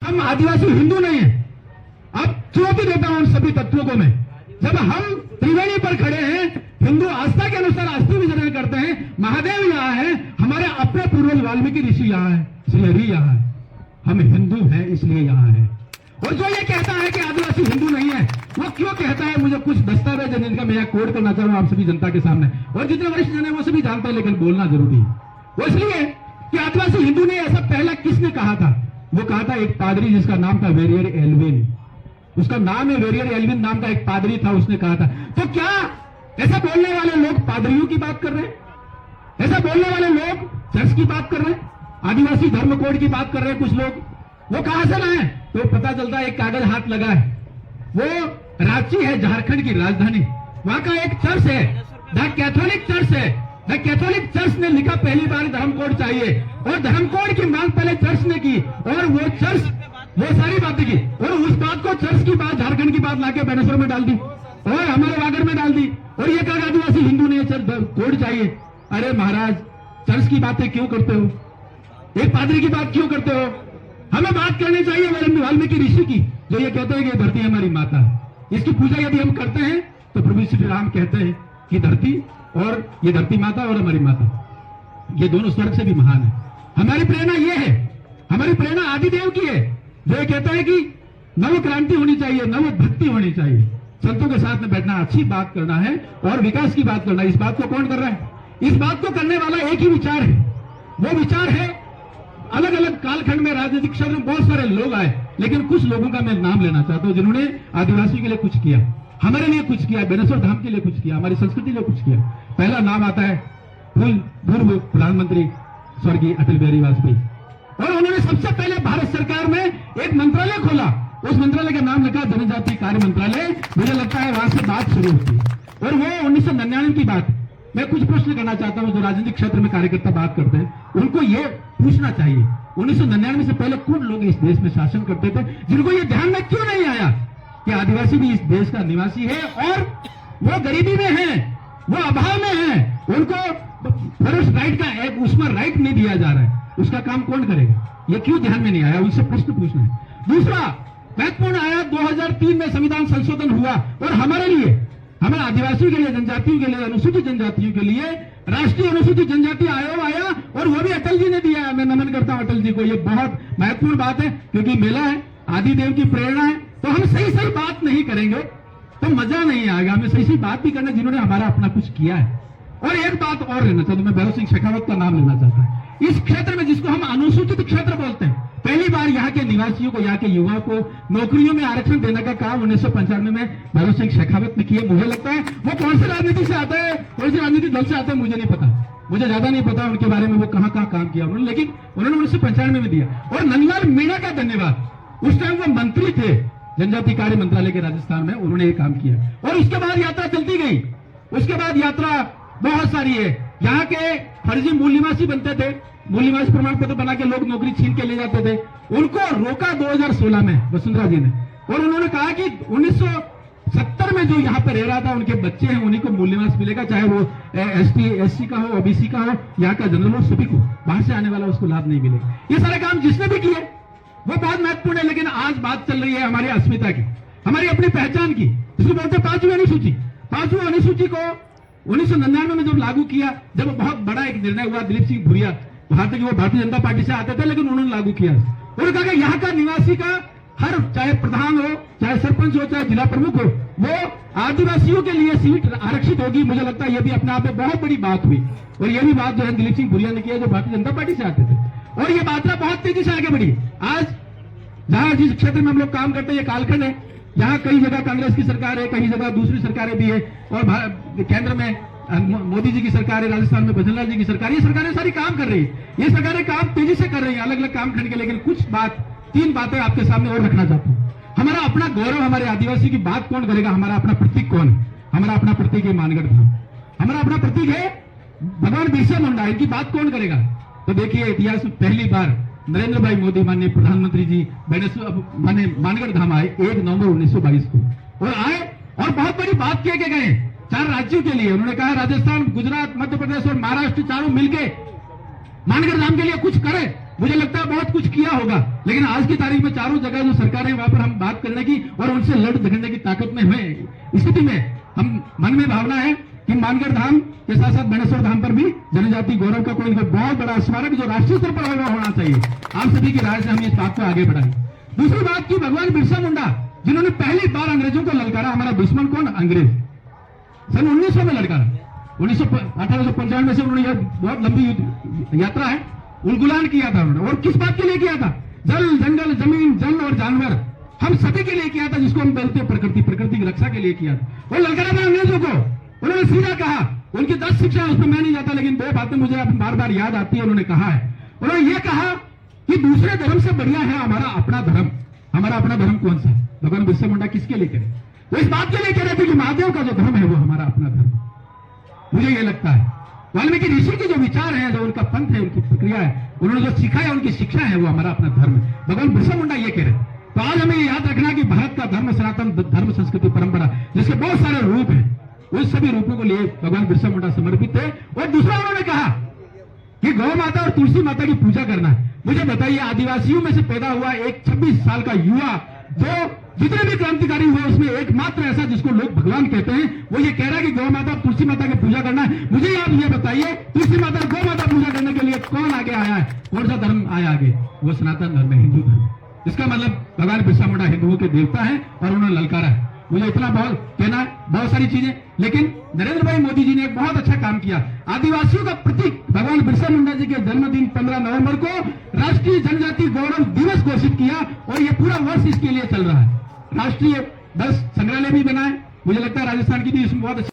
हम आदिवासी हिंदू नहीं है। अब चुनौती देता हूं उन सभी तत्वों को मैं। जब हम त्रिवेणी पर खड़े हैं, हिंदू आस्था के अनुसार अस्थि विसर्जन करते हैं, महादेव यहाँ है, हमारे अपने पूर्वज वाल्मीकि ऋषि यहाँ है, श्री हरि यहाँ है, हम हिंदू हैं इसलिए यहाँ है। और जो ये कहता है कि आदिवासी हिंदू नहीं है, वो क्यों कहता है? मुझे कुछ दस्तावेज है जिनका मैं कोड करना चाहूँ आप सभी जनता के सामने, और जितने वरिष्ठ जन है वो सभी जानते हैं, लेकिन बोलना जरूरी है। वो इसलिए कि आदिवासी हिंदू ने ऐसा पहला किसने कहा था? वो कहा था एक पादरी जिसका नाम था वेरियर एल्विन। उसका नाम है वेरियर एल्विन नाम का एक पादरी था, उसने कहा था। तो क्या ऐसा बोलने वाले लोग पादरियों की बात कर रहे हैं? ऐसा बोलने वाले लोग चर्च की बात कर रहे हैं? आदिवासी धर्म कोड की बात कर रहे हैं कुछ लोग? वो कहां से लाए? तो पता चलता है एक कागज हाथ लगा है, वो रांची है, झारखंड की राजधानी, वहां का एक चर्च है, द कैथोलिक चर्च है। द कैथोलिक चर्च ने लिखा पहली बार धर्म कोड चाहिए, और धर्म कोड की मांग पहले चर्च ने की, और वो चर्च वो सारी बातें की, और उस बात को चर्च की बात झारखंड की बात लाके बेनेश्वर में डाल दी और हमारे वागड़ में डाल दी, और ये कहा आदिवासी हिंदू ने कोड चाहिए। अरे महाराज, चर्च की बातें क्यों करते हो? एक पादरी की बात क्यों करते हो? हमें बात करनी चाहिए वाल्मीकि ऋषि की, जो ये कहते हैं कि धरती हमारी माता है। इसकी पूजा यदि हम करते हैं तो प्रभु श्री राम कहते हैं कि धरती और ये धरती माता और हमारी माता, ये दोनों स्वर्ग से भी महान है। हमारी प्रेरणा ये है, हमारी प्रेरणा आदिदेव की है, जो ये कहता है कि नव क्रांति होनी चाहिए, नव भक्ति होनी चाहिए, संतों के साथ में बैठना, अच्छी बात करना है और विकास की बात करना है। इस बात को कौन कर रहा है? इस बात को करने वाला एक ही विचार है। वो विचार है, अलग अलग कालखंड में राजनीतिक क्षेत्र में बहुत सारे लोग आए, लेकिन कुछ लोगों का मैं नाम लेना चाहता हूं जिन्होंने आदिवासी के लिए कुछ किया, हमारे लिए कुछ किया, बेनेश्वर धाम के लिए कुछ किया, हमारी संस्कृति के लिए कुछ किया। पहला नाम आता है पूर्व प्रधानमंत्री स्वर्गीय अटल बिहारी वाजपेयी, और उन्होंने सबसे पहले भारत सरकार में एक मंत्रालय खोला। उस मंत्रालय का नाम लिखा जनजातीय कार्य मंत्रालय। मुझे लगता है वहां से बात शुरू होती है, और वो 1999 की बात। मैं कुछ प्रश्न करना चाहता हूं, जो राजनीतिक क्षेत्र में कार्यकर्ता बात करते हैं, उनको ये पूछना चाहिए 1999 से पहले कौन लोग इस देश में शासन करते थे, जिनको ये ध्यान में क्यों नहीं आया कि आदिवासी भी इस देश का निवासी है, और वो गरीबी में है, वो अभाव में है, उनको फॉरेस्ट राइट का एक उसमें राइट नहीं दिया जा रहा है, उसका काम कौन करेगा? ये क्यों ध्यान में नहीं आया? उनसे प्रश्न पूछना है। दूसरा महत्वपूर्ण आया, 2003 में संविधान संशोधन हुआ, और हमारे लिए, हमारे आदिवासियों के लिए, जनजातियों के लिए, अनुसूचित जनजातियों के लिए राष्ट्रीय अनुसूचित जनजाति आयोग आया, और वो भी अटल जी ने दिया है। मैं नमन करता हूं अटल जी को। ये बहुत महत्वपूर्ण बात है, क्योंकि मेला है, आदिदेव की प्रेरणा है, तो हम सही सही बात नहीं करेंगे तो मजा नहीं आएगा। हमें सही सही बात भी करना जिन्होंने हमारा अपना कुछ किया है। और एक बात और लेना चाहता हूं, मैं भैरव सिंह शेखावत का नाम लेना चाहता हूं। इस क्षेत्र में, जिसको हम अनुसूचित क्षेत्र बोलते हैं, पहली बार यहाँ के निवासियों को, यहाँ के युवाओं को नौकरियों में आरक्षण देने का काम 1995 में भैरव सिंह शेखावत ने किया। मुझे लगता है वो कौन सी राजनीति से आता है, कौन सी राजनीतिक दल से आता है, मुझे नहीं पता, मुझे ज्यादा नहीं पता उनके बारे में, वो कहां कहां काम किया उन्होंने, लेकिन उन्होंने 1995 में दिया। और नंदलाल मीणा का धन्यवाद, उस टाइम वो मंत्री थे जनजातीय कार्य मंत्रालय के राजस्थान में, उन्होंने ये काम किया। और उसके बाद यात्रा चलती गई, उसके बाद यात्रा बहुत सारी है। यहाँ के फर्जी मूल निवासी बनते थे, मूल निवासी प्रमाण पत्र बना के लोग नौकरी छीन के ले जाते थे, उनको रोका 2016 में वसुंधरा जी ने, और उन्होंने कहा कि 1970 में जो यहाँ पे रह रहा था, उनके बच्चे हैं, उन्हीं को मूल निवास मिलेगा, चाहे वो एसटी एससी का हो, ओबीसी का हो, यहाँ का जनरल हो, सभी को, बाहर से आने वाला उसको लाभ नहीं मिलेगा। ये सारे काम जिसने भी किए वो बहुत महत्वपूर्ण है। लेकिन आज बात चल रही है हमारी अस्मिता की, हमारी अपनी पहचान की, जिसको बोलते हैं पांचवी अनुसूची। पांचवी अनुसूची को 1999 में जब लागू किया, जब बहुत बड़ा एक निर्णय हुआ, दिलीप सिंह भुरिया, वहां तक वो भारतीय जनता पार्टी से आते थे, लेकिन उन्होंने लागू किया। उन्होंने कहा कि यहाँ का निवासी का हर, चाहे प्रधान हो, चाहे सरपंच हो, चाहे जिला प्रमुख हो, वो आदिवासियों के लिए सीट आरक्षित होगी। मुझे लगता है ये भी अपने आप में बहुत बड़ी बात हुई, और ये भी बात जो है दिलीप सिंह भुरिया ने किया, जो भारतीय जनता पार्टी से आते थे, और ये बात बहुत तेजी से आगे बढ़ी। आज जहां जिस क्षेत्र में हम लोग काम करते हैं, ये कालखंड है, यहाँ कई जगह कांग्रेस की सरकार है, कई जगह दूसरी सरकारें भी है, और केंद्र में मोदी जी की सरकार है, राजस्थान में भजनलाल जी की सरकार, ये सरकारें सारी काम कर रही है, ये सरकारें काम तेजी से कर रही है, अलग अलग काम खंड के। लेकिन कुछ बात, 3 बातें आपके सामने और रखना चाहता हूं। हमारा अपना गौरव, हमारे आदिवासी की बात कौन करेगा? हमारा अपना प्रतीक कौन है? हमारा अपना प्रतीक है मानगढ़ धाम, हमारा अपना प्रतीक है भगवान बिरसा मुंडा, इनकी बात कौन करेगा? तो देखिए, इतिहास में पहली बार नरेंद्र भाई मोदी माननीय प्रधानमंत्री जी माने मानगढ़ धाम आए 1 नवंबर 1922 को, और आए और बहुत बड़ी बात कह के गए 4 राज्यों के लिए। उन्होंने कहा राजस्थान, गुजरात, मध्य प्रदेश और महाराष्ट्र चारों मिलके मानगढ़ धाम के लिए कुछ करें। मुझे लगता है बहुत कुछ किया होगा, लेकिन आज की तारीख में चारों जगह जो सरकार है वहां पर हम बात करने की और उनसे लड़ झगड़ने की ताकत में हमें स्थिति में हम मन में भावना है कि मानगढ़ धाम के साथ साथ बेणेश्वर धाम पर भी जनजाति गौरव का कोई बहुत बड़ा स्मारक जो राष्ट्रीय स्तर पर होना चाहिए। आप सभी की राय से हम इस बात को आगे बढ़ाएं। दूसरी बात की भगवान बिरसा मुंडा जिन्होंने पहली बार अंग्रेजों को ललकारा, हमारा दुश्मन कौन? अंग्रेज। सन 1900 में ललकारा। 1895 से उन्होंने बहुत लंबी यात्रा है, उलगुलान किया था उन्होंने। और किस बात के लिए किया था? जल, जंगल, जमीन, जल और जानवर हम सभी के लिए किया था, जिसको हम बोलते हैं प्रकृति, प्रकृति की रक्षा के लिए किया था। वो ललकारा था अंग्रेजों को। उन्होंने सीधा कहा, उनकी 10 शिक्षा उसमें मैं नहीं जाता, लेकिन 2 बातें मुझे अब बार बार याद आती है। उन्होंने कहा है, उन्होंने ये कहा कि दूसरे धर्म से बढ़िया है हमारा अपना धर्म। हमारा अपना धर्म कौन सा? भगवान बिरसा मुंडा किसके लिए करे? वो इस बात के लिए कह रहे थे कि महादेव का जो धर्म है वो हमारा अपना धर्म। मुझे ये लगता है वाल्मीकि ऋषि के जो विचार हैं, जो उनका पंथ है, उनकी प्रक्रिया है, उन्होंने जो सीखा है, उनकी शिक्षा है, वो हमारा अपना धर्म है। भगवान बिरसा मुंडा ये कह रहे। तो आज हमें ये याद रखना कि भारत का धर्म सनातन धर्म, संस्कृति, परंपरा, जिसके बहुत सारे रूप हैं, उन सभी रूपों को लिए भगवान बिरसा मुंडा समर्पित है। और दूसरा उन्होंने कहा कि गौ माता और तुलसी माता की पूजा करना है। मुझे बताइए, आदिवासियों में से पैदा हुआ एक 26 साल का युवा जो जितने भी क्रांतिकारी हुए उसमें एकमात्र ऐसा जिसको लोग भगवान कहते हैं, वो ये कह रहा है कि गौ माता तुलसी माता की पूजा करना है। मुझे आप ये बताइए, तुलसी माता गौ माता पूजा करने के लिए कौन आगे आया है? कौन सा धर्म आया आगे? वो सनातन धर्म है, हिंदू धर्म। इसका मतलब भगवान बिरसा मुंडा हिंदुओं के देवता है और उन्होंने ललकारा है। मुझे इतना बहुत कहना है, बहुत सारी चीजें, लेकिन नरेंद्र भाई मोदी जी ने एक बहुत अच्छा काम किया। आदिवासियों का प्रतीक भगवान बिरसा मुंडा जी के जन्मदिन 15 नवंबर को राष्ट्रीय जनजाति गौरव दिवस घोषित किया और ये पूरा वर्ष इसके लिए चल रहा है। राष्ट्रीय 10 संग्रहालय भी बनाए। मुझे लगता है राजस्थान की भी इसमें बहुत अच्छी